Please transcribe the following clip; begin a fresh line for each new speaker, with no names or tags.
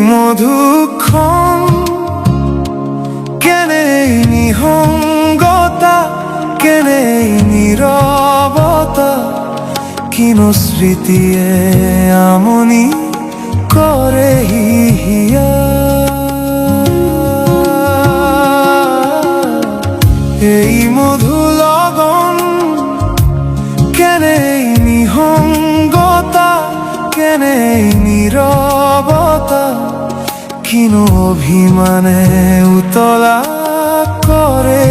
মধুক্ষণ কেনে নিহঙ্গতা, কেনে নীরবতা, কিনো স্মৃতিয়ে আমনি করে হিয়া। এই মধু লগন কেনে নিহঙ্গতা, কেনে নীরবতা, কিনো অভিমানে উতলা করে